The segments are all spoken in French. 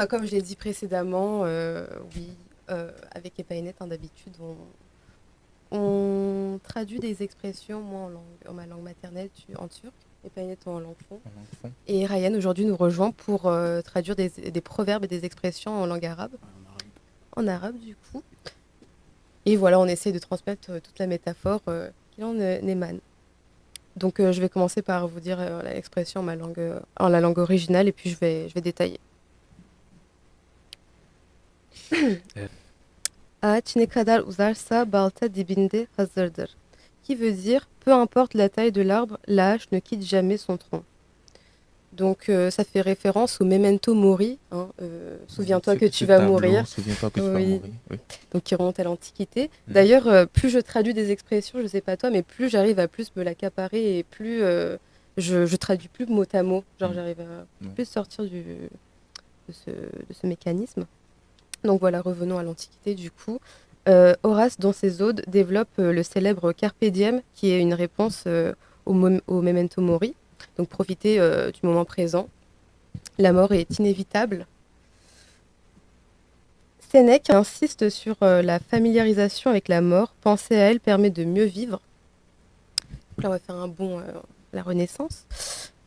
Comme je l'ai dit précédemment, oui, avec Epaïnet, d'habitude, on traduit des expressions, moi en ma langue maternelle, en turc, Epaïnet en langue fon. Et Ryan aujourd'hui nous rejoint pour traduire des proverbes et des expressions en langue arabe. En arabe, du coup. Et voilà, on essaie de transmettre toute la métaphore qui en émane. Donc je vais commencer par vous dire l'expression en la langue originale et puis je vais détailler. Ağaç ne kadar uzarsa balta dibinde hazırdır. Qui veut dire peu importe la taille de l'arbre, la hache ne quitte jamais son tronc. Donc ça fait référence au memento mori, hein, souviens-toi que tu vas mourir. Souviens-toi que tu vas Oui. mourir. Oui. Donc qui remonte à l'Antiquité. D'ailleurs, plus je traduis des expressions, je sais pas toi, mais plus j'arrive à plus me l'accaparer et plus je traduis plus mot à mot. Genre j'arrive à plus sortir de ce mécanisme. Donc voilà, revenons à l'Antiquité du coup. Horace, dans ses odes, développe le célèbre Carpe Diem, qui est une réponse au memento mori. Donc profiter du moment présent. La mort est inévitable. Sénèque insiste sur la familiarisation avec la mort. Penser à elle permet de mieux vivre. Là, on va faire un bond à la Renaissance,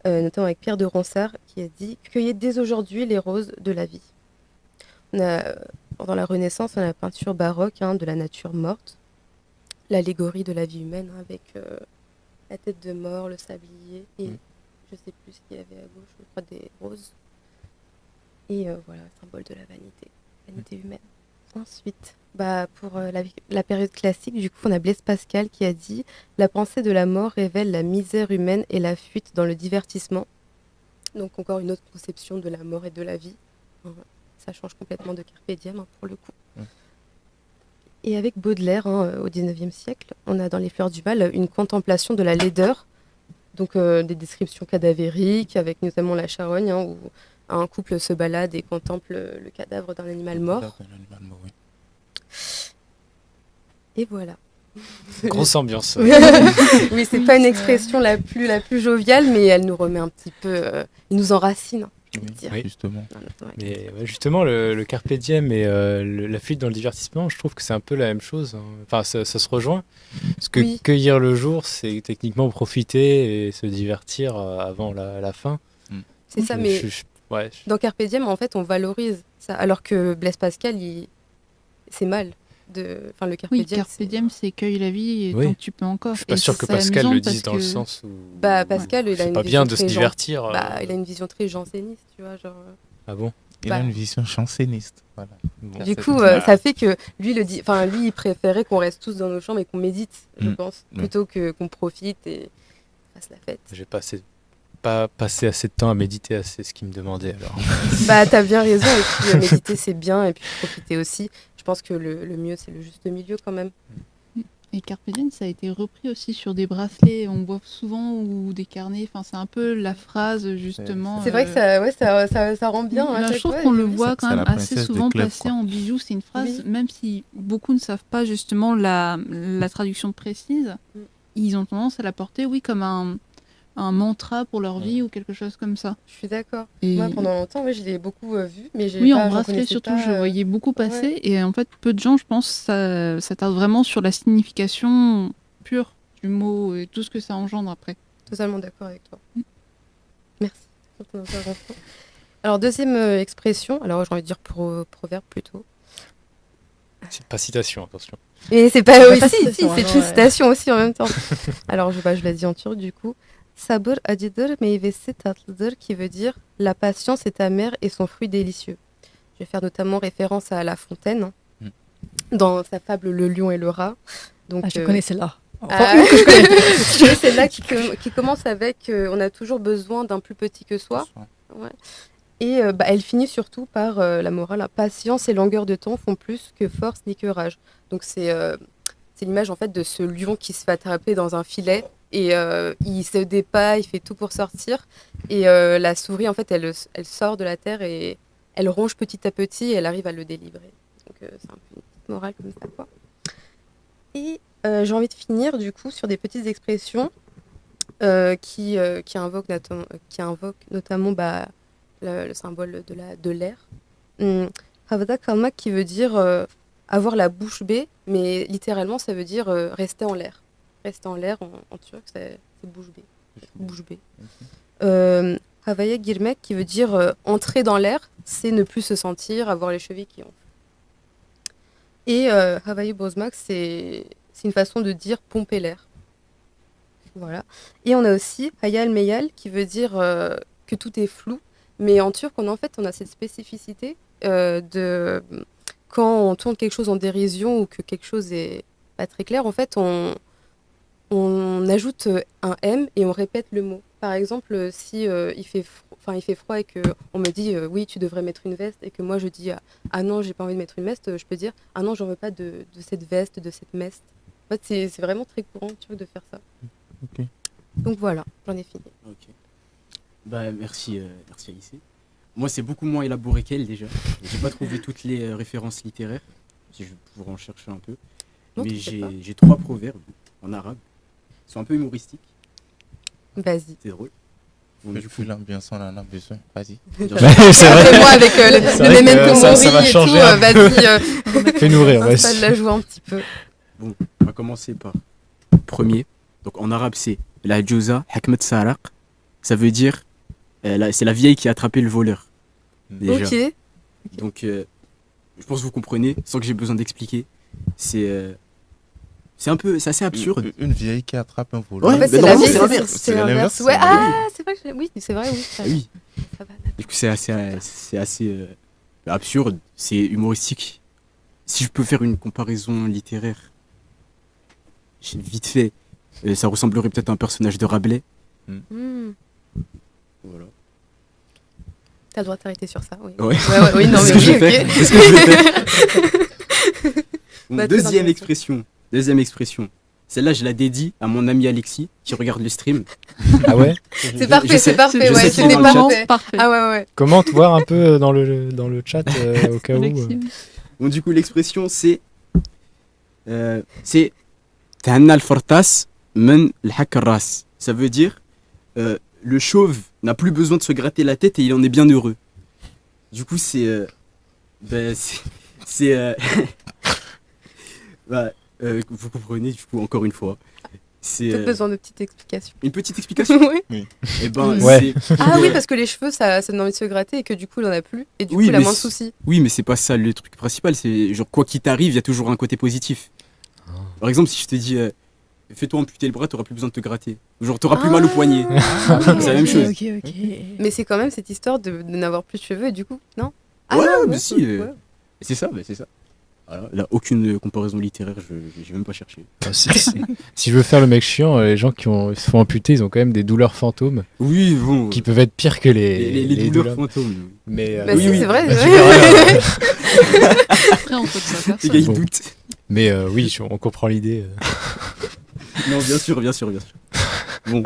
notamment avec Pierre de Ronsard qui a dit « Cueillez dès aujourd'hui les roses de la vie ». Dans la Renaissance, on a la peinture baroque de la nature morte, l'allégorie de la vie humaine avec la tête de mort, le sablier et je sais plus ce qu'il y avait à gauche, je crois des roses. Et voilà, symbole de la vanité humaine. Ensuite, pour la période classique, du coup, on a Blaise Pascal qui a dit « La pensée de la mort révèle la misère humaine et la fuite dans le divertissement ». Donc encore une autre conception de la mort et de la vie. Ça change complètement de Carpe Diem pour le coup. Et avec Baudelaire, au XIXe siècle, on a dans Les Fleurs du Mal une contemplation de la laideur, donc des descriptions cadavériques, avec notamment la charogne, où un couple se balade et contemple le cadavre d'un animal mort. Oui. Et voilà. Grosse ambiance. Oui, c'est pas une expression la plus joviale, mais elle nous remet un petit peu, elle nous enracine. Oui, justement. Mais justement, le Carpe Diem et la fuite dans le divertissement, je trouve que c'est un peu la même chose. Enfin, ça se rejoint. Parce que cueillir le jour, c'est techniquement profiter et se divertir avant la fin. C'est ça, mais dans Carpe Diem, en fait, on valorise ça. Alors que Blaise Pascal, c'est mal. Le Carpe Diem, Carpe Diem, c'est cueille la vie tant que tu peux encore. Je suis pas sûr que Pascal le dise dans le sens où. Pascal, il a une pas vision bien de se divertir. Il a une vision très janséniste, tu vois, genre. Ah bon? Il a une vision janséniste. Voilà. Bon, du coup, ça fait que lui, il préférait qu'on reste tous dans nos chambres et qu'on médite, je pense, plutôt qu'on profite et fasse la fête. J'ai pas passé assez de temps à méditer, c'est ce qu'il me demandait alors. T'as bien raison, et puis méditer c'est bien, et puis profiter aussi. Je pense que le mieux c'est le juste milieu quand même. Et Carpe Diem, ça a été repris aussi sur des bracelets, on voit souvent, ou des carnets, enfin c'est un peu la phrase justement. C'est vrai que ça rend bien. Là, je trouve qu'on le voit quand même assez souvent passer en bijoux, c'est une phrase, même si beaucoup ne savent pas justement la traduction précise, ils ont tendance à la porter, comme un mantra pour leur vie ou quelque chose comme ça. Je suis d'accord. Moi, pendant longtemps, je l'ai beaucoup vu, mais en bracelet surtout, je voyais beaucoup passer. Et en fait, peu de gens, je pense, s'attardent vraiment sur la signification pure du mot et tout ce que ça engendre après. Totalement d'accord avec toi. Merci pour ton intervention. Alors, deuxième expression, alors j'ai envie de dire proverbe plutôt. C'est pas citation, attention. Et c'est pas aussi, c'est une citation aussi en même temps. Alors, je l'ai dit en turc du coup. Sabır acıdır, meyvesi tatlıdır, qui veut dire la patience est amère et son fruit délicieux. Je vais faire notamment référence à La Fontaine, dans sa fable Le Lion et le Rat. Donc, je connais celle-là. C'est celle-là qui commence avec on a toujours besoin d'un plus petit que soi. Ouais. Et elle finit surtout par la morale. Patience et longueur de temps font plus que force ni que rage. Donc c'est l'image en fait de ce lion qui se fait attraper dans un filet. Et il se dépaille, il fait tout pour sortir. Et la souris, en fait, elle sort de la terre et elle ronge petit à petit et elle arrive à le délivrer. Donc c'est un peu une petite morale comme ça, quoi. Et j'ai envie de finir, du coup, sur des petites expressions qui invoquent notamment le symbole de l'air. Havada kalmak qui veut dire avoir la bouche bée, mais littéralement ça veut dire rester en l'air. Rester en l'air en turc, c'est bouche bée. Bouche bée. Havaya girmek qui veut dire entrer dans l'air, c'est ne plus se sentir, avoir les chevilles qui enflent. Et Havaya bozmak, c'est une façon de dire pomper l'air. Voilà. Et on a aussi hayal meyal qui veut dire que tout est flou, mais en turc, on a cette spécificité de quand on tourne quelque chose en dérision ou que quelque chose est pas très clair, en fait, on ajoute un M et on répète le mot. Par exemple, si il fait froid et que on me dit oui, tu devrais mettre une veste et que moi je dis ah non, j'ai pas envie de mettre une veste, je peux dire ah non, j'en veux pas de cette veste, de cette meste. En fait, c'est vraiment très courant, tu vois, de faire ça. Ok. Donc voilà, j'en ai fini. Ok. Bah merci Aïssé. Moi c'est beaucoup moins élaboré qu'elle déjà. J'ai pas trouvé toutes les références littéraires. Si je pourrais en chercher un peu. Non, mais t'inquiète j'ai 3 proverbes en arabe. Ils sont un peu humoristiques. Vas-y. C'est drôle. Bon, Du coup, l'ambiance, on en a besoin. Vas-y. C'est vrai. Moi avec le memento ça va mori et tout, changer un vas-y. Fais-nous rire, ouais. Installe la joie un petit peu. Bon, on va commencer par premier. Donc en arabe c'est la Djouza Hakmet Saraq. Ça veut dire c'est la vieille qui a attrapé le voleur. Déjà. Ok. Donc je pense que vous comprenez sans que j'ai besoin d'expliquer. C'est assez absurde. Une vieille qui attrape un voleur. Ouais, En fait, mais c'est la normalement, vieille, c'est l'inverse. c'est l'inverse. l'inverse, Ouais, c'est ah, c'est vrai que oui, c'est vrai, oui. Ah oui. Ça va. Du coup c'est assez absurde. C'est humoristique. Si je peux faire une comparaison littéraire, vite fait, ça ressemblerait peut-être à un personnage de Rabelais. Hmm. Voilà. T'as le droit de t'arrêter sur ça, oui. Ouais. Oui, non, C'est mais ce que je oui, fais. ok. C'est ce que je fais. Bon, Bah, très deuxième intéressant. expression. Celle-là, je la dédie à mon ami Alexis qui regarde le stream. Ah ouais. C'est parfait, Je sais- c'est parfait, je ouais, sais c'était qu'il est dans le parfait. Parfait. Ah ouais, ouais. Commente voir un peu dans le chat au cas où. Alexis. Bon, du coup, l'expression, c'est Tahanna al-Fartas men al-Hakras. Ça veut dire le chauve n'a plus besoin de se gratter la tête et il en est bien heureux. Du coup, vous comprenez, du coup, encore une fois. C'est Peut-être besoin de petites explications. une petite explication. Oui. Eh ben, Ouais. Ah oui, parce que les cheveux, ça donne envie de se gratter et que du coup, il en a plus. Et du Oui, coup, il a mais moins de c'est- soucis. Oui, mais c'est pas ça le truc principal. C'est genre, quoi qu'il t'arrive, il y a toujours un côté positif. Par exemple, si je te dis fais-toi amputer le bras, t'auras plus besoin de te gratter. Genre, t'auras plus mal au poignet. C'est la même chose. Mais c'est quand même cette histoire de n'avoir plus de cheveux et du coup, non? Ouais, non, mais ouais, si, ouais. C'est ça, c'est ça. Voilà, là, aucune comparaison littéraire, j'ai même pas cherché. Enfin, si je veux faire le mec chiant, les gens qui se font amputer, ils ont quand même des douleurs fantômes Oui, bon. qui peuvent être pires que les douleurs fantômes. Mais Bah Oui, si, oui. c'est vrai. Bah, c'est tu vrai. verras, Après, entre ça, Les gars, ils Bon. doutent. mais oui, on comprend l'idée. Non, bien sûr. Bon.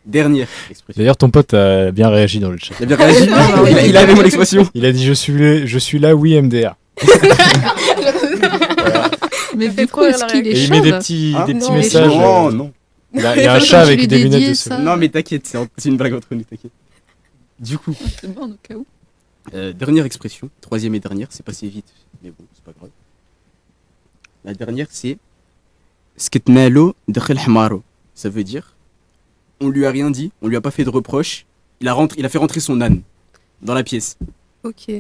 Dernière expression. D'ailleurs, ton pote a bien réagi dans le chat. Il a bien réagi. Il avait mon expression. Il a dit je suis là, oui, MDR. Mais fait du trop coup, rire est-ce la qu'il est Et il chauve met des petits non, messages. Non. Il y a un Je chat lui avec des dédiais lunettes de ça. soleil. Non, mais t'inquiète, c'est une blague entre nous, t'inquiète. Du coup, C'est bon, au cas où. dernière expression, troisième et dernière, c'est passé vite, mais bon, c'est pas grave. La dernière, c'est Sketnalo Dekhel Hamaro. Ça veut dire, on lui a rien dit, on lui a pas fait de reproche, il a fait rentrer son âne dans la pièce. Ok.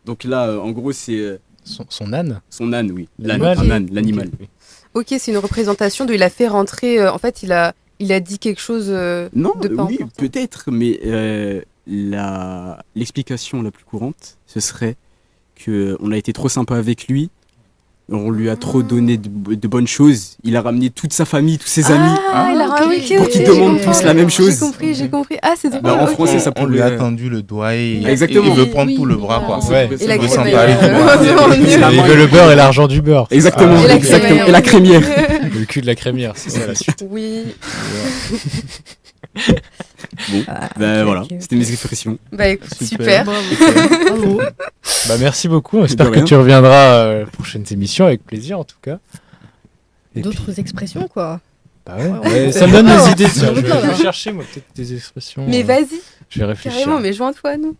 Donc là, en gros, c'est Son âne. son âne, oui. L'animal. Un âne, l'animal. Ok. Ok, c'est une représentation de il a fait rentrer. En fait, il a dit quelque chose. Non, De pas oui, important. peut-être, mais l'explication la plus courante, ce serait que on a été trop sympa avec lui, on lui a trop donné de bonnes choses, il a ramené toute sa famille, tous ses amis. Ah, il a ok. ok, Pour ok, qu'ils j'ai demandent compris. tous la même chose. J'ai compris. Ah, c'est drôle. Bah, en ok. français, ça On lui pourrait- a tendu le doigt et Exactement. il veut prendre Oui, tout le oui, bras, oui. quoi. Ouais. Et la Il veut crémaille. s'emparer du bras. Il veut le beurre et l'argent du beurre. Exactement, Et la exactement. crémière. Et la crémière. Le cul de la crémière, c'est ça la suite. Oui. Bon, bah voilà, c'était mes expressions. Bah écoute, Super. super. Bravo. Bah merci beaucoup. J'espère De que rien. tu reviendras aux prochaines émissions avec plaisir en tout cas. Et puis- D'autres expressions, quoi. Bah ouais. Ouais, Ouais, ouais. ça me donne Ah, des idées. Tiens, on je peut pas, vais là. chercher moi peut-être des expressions. Mais vas-y, Je vais réfléchir. carrément, mais joins-toi à nous.